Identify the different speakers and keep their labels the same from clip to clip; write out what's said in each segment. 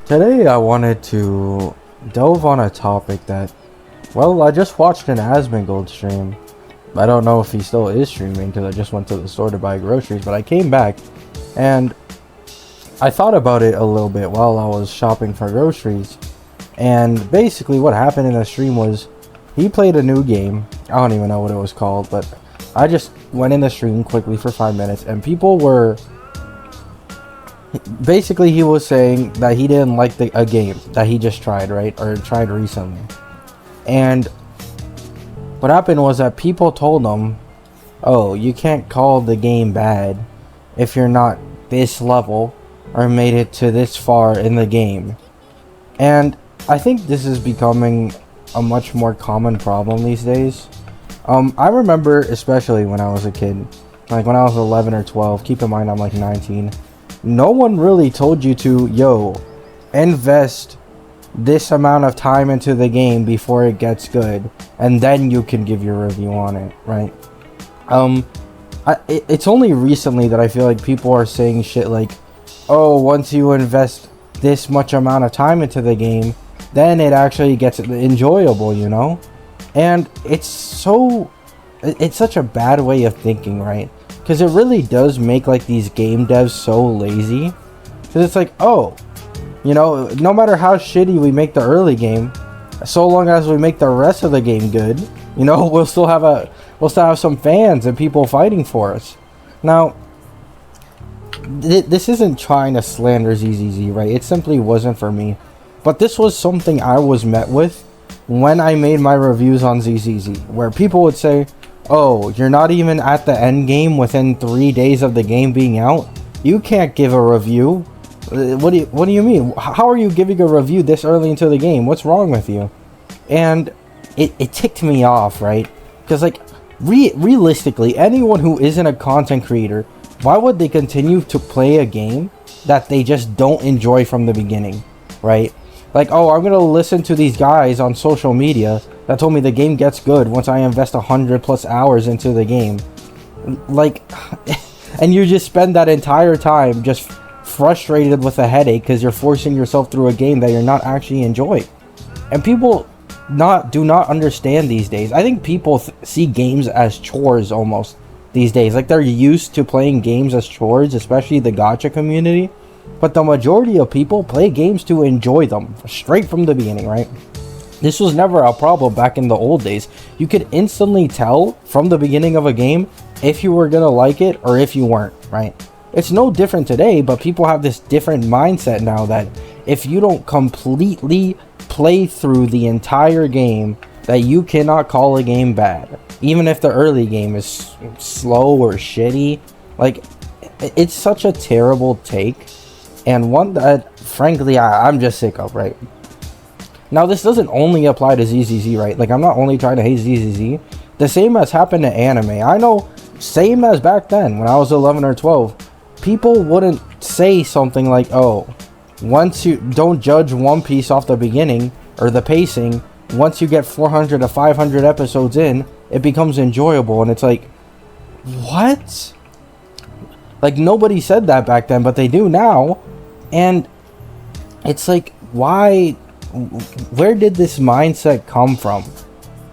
Speaker 1: Today I wanted to delve on a topic that, well, I just watched an Asmongold stream. I don't know if he still is streaming because I just went to the store to buy groceries, but I came back and I thought about it a little bit while I was shopping for groceries. And basically what happened in the stream was he played a new game. I don't even know what it was called, but I just went in the stream quickly for 5 minutes and people were... Basically, he was saying that he didn't like a game that he just tried, right? Or tried recently. And what happened was that people told him, oh, you can't call the game bad if you're not this level or made it to this far in the game. And I think this is becoming a much more common problem these days. I remember, especially when I was a kid, like when I was 11 or 12, keep in mind I'm like 19. No one really told you to, invest this amount of time into the game before it gets good, and then you can give your review on it, right? It's only recently that I feel like people are saying shit like, oh, once you invest this much amount of time into the game, then it actually gets enjoyable, And it's such a bad way of thinking, right? Because it really does make like these game devs so lazy. Because it's like, oh, no matter how shitty we make the early game, so long as we make the rest of the game good, we'll still have some fans and people fighting for us. Now, this isn't trying to slander ZZZ, right? It simply wasn't for me. But this was something I was met with when I made my reviews on ZZZ, where people would say, oh, you're not even at the end game within 3 days of the game being out? You can't give a review. What do you mean? How are you giving a review this early into the game? What's wrong with you? And it ticked me off, right? Because like realistically, anyone who isn't a content creator, why would they continue to play a game that they just don't enjoy from the beginning, right? Like, oh, I'm gonna listen to these guys on social media that told me the game gets good once I invest 100+ hours into the game. Like, and you just spend that entire time just frustrated with a headache because you're forcing yourself through a game that you're not actually enjoying. And people do not understand these days. I think people see games as chores almost these days. Like, they're used to playing games as chores, especially the gacha community. But the majority of people play games to enjoy them straight from the beginning, right? This was never a problem back in the old days. You could instantly tell from the beginning of a game if you were gonna like it or if you weren't, right? It's no different today, but people have this different mindset now that if you don't completely play through the entire game, that you cannot call a game bad. Even if the early game is slow or shitty. Like, it's such a terrible take. And one that, frankly, I'm just sick of, right? Now, this doesn't only apply to ZZZ, right? Like, I'm not only trying to hate ZZZ. The same has happened to anime. I know, same as back then, when I was 11 or 12. People wouldn't say something like, oh, once you don't judge One Piece off the beginning, or the pacing, once you get 400 to 500 episodes in, it becomes enjoyable. And it's like, what? Like, nobody said that back then, but they do now. And it's like, why? Where did this mindset come from?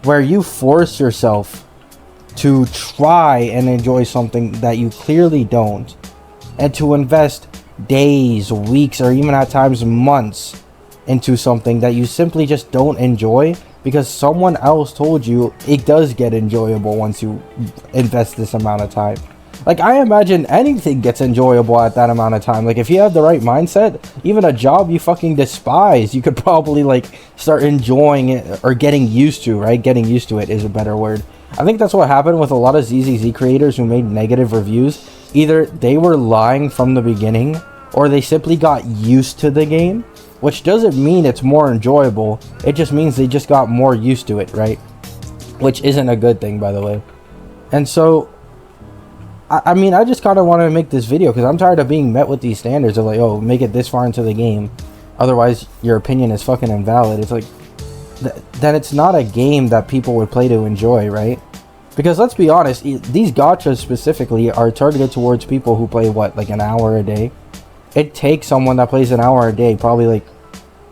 Speaker 1: Where you force yourself to try and enjoy something that you clearly don't, and to invest days, weeks, or even at times months into something that you simply just don't enjoy because someone else told you it does get enjoyable once you invest this amount of time. Like, I imagine anything gets enjoyable at that amount of time. Like, if you have the right mindset, even a job you fucking despise, you could probably, like, start enjoying it or getting used to, right? Getting used to it is a better word. I think that's what happened with a lot of ZZZ creators who made negative reviews. Either they were lying from the beginning, or they simply got used to the game, which doesn't mean it's more enjoyable. It just means they just got more used to it, right? Which isn't a good thing, by the way. And so... I mean, I just kind of want to make this video because I'm tired of being met with these standards of like, oh, make it this far into the game, otherwise your opinion is fucking invalid. It's like, then it's not a game that people would play to enjoy, right? Because let's be honest, these gachas specifically are targeted towards people who play, what, like an hour a day? It takes someone that plays an hour a day probably like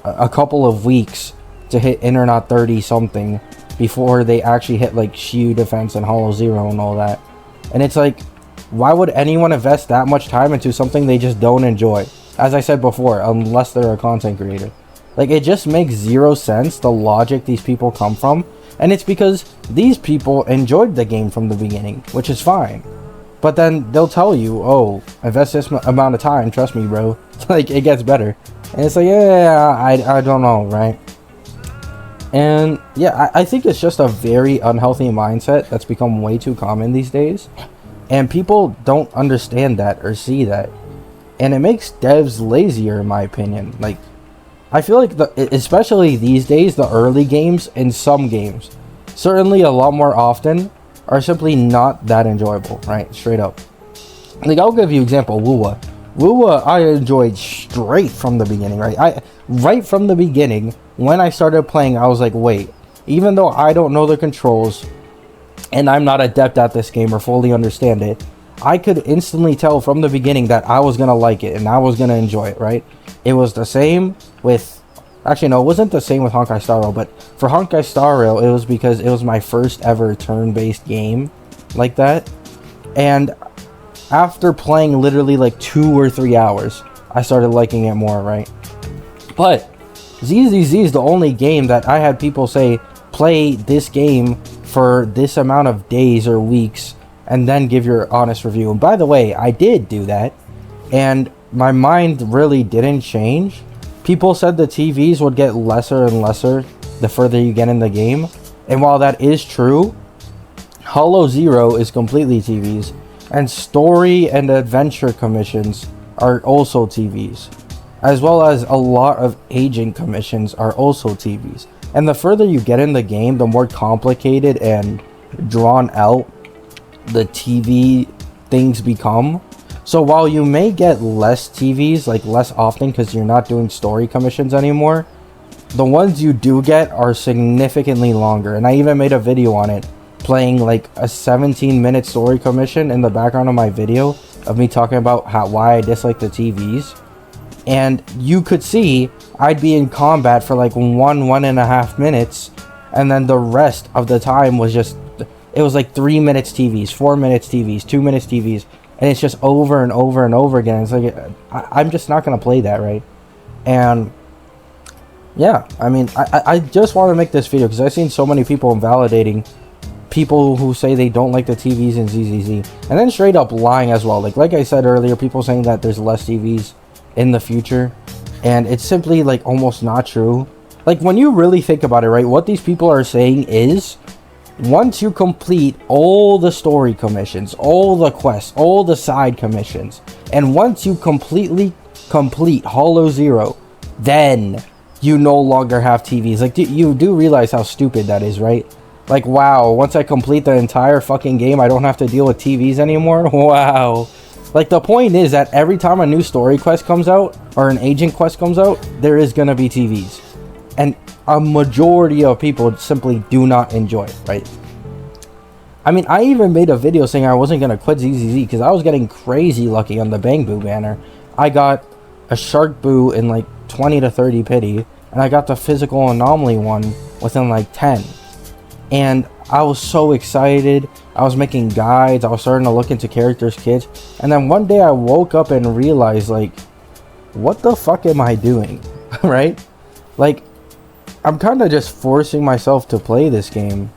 Speaker 1: a couple of weeks to hit Internet 30 something before they actually hit like Shield Defense and Hollow Zero and all that. And it's like, why would anyone invest that much time into something they just don't enjoy? As I said before, unless they're a content creator. Like, it just makes zero sense, the logic these people come from. And it's because these people enjoyed the game from the beginning, which is fine. But then they'll tell you, oh, invest this amount of time, trust me, bro. Like, it gets better. And it's like, yeah, I don't know, right? And yeah, I think it's just a very unhealthy mindset that's become way too common these days. And people don't understand that or see that. And it makes devs lazier, in my opinion. Like, I feel like, especially these days, the early games in some games, certainly a lot more often, are simply not that enjoyable, right? Straight up. Like, I'll give you an example, Wuwa. Wuwa, I enjoyed straight from the beginning, right? Right from the beginning, when I started playing, I was like, wait, even though I don't know the controls, and I'm not adept at this game or fully understand it, I could instantly tell from the beginning that I was going to like it and I was going to enjoy it, right? It was the same with... Actually, no, it wasn't the same with Honkai Star Rail, but for Honkai Star Rail, it was because it was my first ever turn-based game like that. And after playing literally like 2 or 3 hours, I started liking it more, right? But ZZZ is the only game that I had people say, play this game for this amount of days or weeks and then give your honest review. And by the way, I did do that, and my mind really didn't change. People said the TVs would get lesser and lesser the further you get in the game, and while that is true, Hollow Zero is completely TVs, and story and adventure commissions are also TVs, as well as a lot of agent commissions are also TVs. And the further you get in the game, the more complicated and drawn out the TV things become. So while you may get less TVs, like less often because you're not doing story commissions anymore, the ones you do get are significantly longer. And I even made a video on it, playing like a 17-minute story commission in the background of my video of me talking about why I dislike the TVs. And you could see I'd be in combat for like 1.5 minutes, and then the rest of the time was just, it was like 3 minutes TVs, 4 minutes TVs, 2 minutes TVs, and it's just over and over and over again. It's like, I'm just not going to play that, right? And yeah, I mean, I just want to make this video because I've seen so many people invalidating people who say they don't like the TVs in ZZZ, and then straight up lying as well. Like I said earlier, people saying that there's less TVs in the future, and it's simply like almost not true. Like, when you really think about it, right, what these people are saying is, once you complete all the story commissions, all the quests, all the side commissions, and once you completely complete Hollow Zero, then you no longer have TVs. Like, you do realize how stupid that is, right? Like, wow, once I complete the entire fucking game, I don't have to deal with TVs anymore? Wow. Like, the point is that every time a new story quest comes out, or an agent quest comes out, there is gonna be TVs. And a majority of people simply do not enjoy it, right? I mean, I even made a video saying I wasn't gonna quit ZZZ because I was getting crazy lucky on the Bang Boo banner. I got a Shark Boo in like 20 to 30 pity, and I got the physical anomaly one within like 10. And I was so excited. I was making guides. I was starting to look into characters' kits. And then one day I woke up and realized, like, what the fuck am I doing? Right? Like, I'm kind of just forcing myself to play this game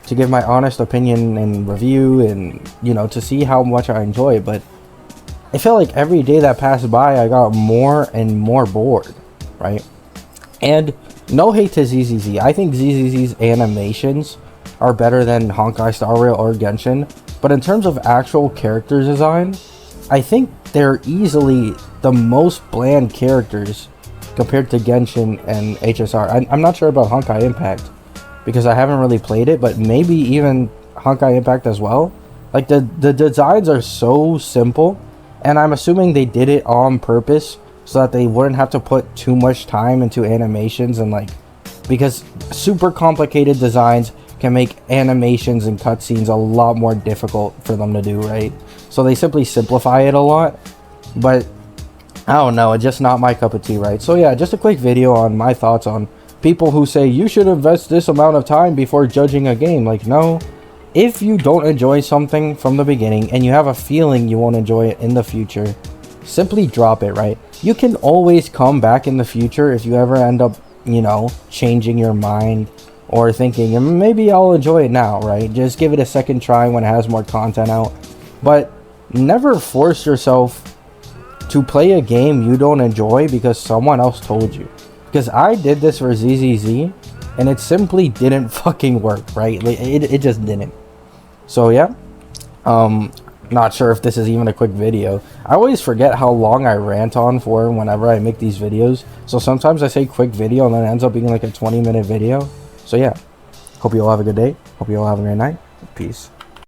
Speaker 1: to give my honest opinion and review and, you know, to see how much I enjoy it. But I felt like every day that passed by, I got more and more bored, right? And no hate to ZZZ. I think ZZZ's animations are better than Honkai Star Rail or Genshin. But in terms of actual character design, I think they're easily the most bland characters compared to Genshin and HSR. I'm not sure about Honkai Impact because I haven't really played it, but maybe even Honkai Impact as well. Like, the designs are so simple, and I'm assuming they did it on purpose so that they wouldn't have to put too much time into animations, and like, because super complicated designs can make animations and cutscenes a lot more difficult for them to do, right? So they simply simplify it a lot. But I don't know, it's just not my cup of tea, right? So yeah, just a quick video on my thoughts on people who say you should invest this amount of time before judging a game. Like, no. If you don't enjoy something from the beginning and you have a feeling you won't enjoy it in the future, simply drop it, right? You can always come back in the future if you ever end up, you know, changing your mind or thinking, maybe I'll enjoy it now, right? Just give it a second try when it has more content out. But never force yourself to play a game you don't enjoy because someone else told you. Because I did this for ZZZ and it simply didn't fucking work, right? It just didn't. So yeah, not sure if this is even a quick video. I always forget how long I rant on for whenever I make these videos. So sometimes I say quick video and then it ends up being like a 20-minute video. So yeah, hope you all have a good day. Hope you all have a great night. Peace.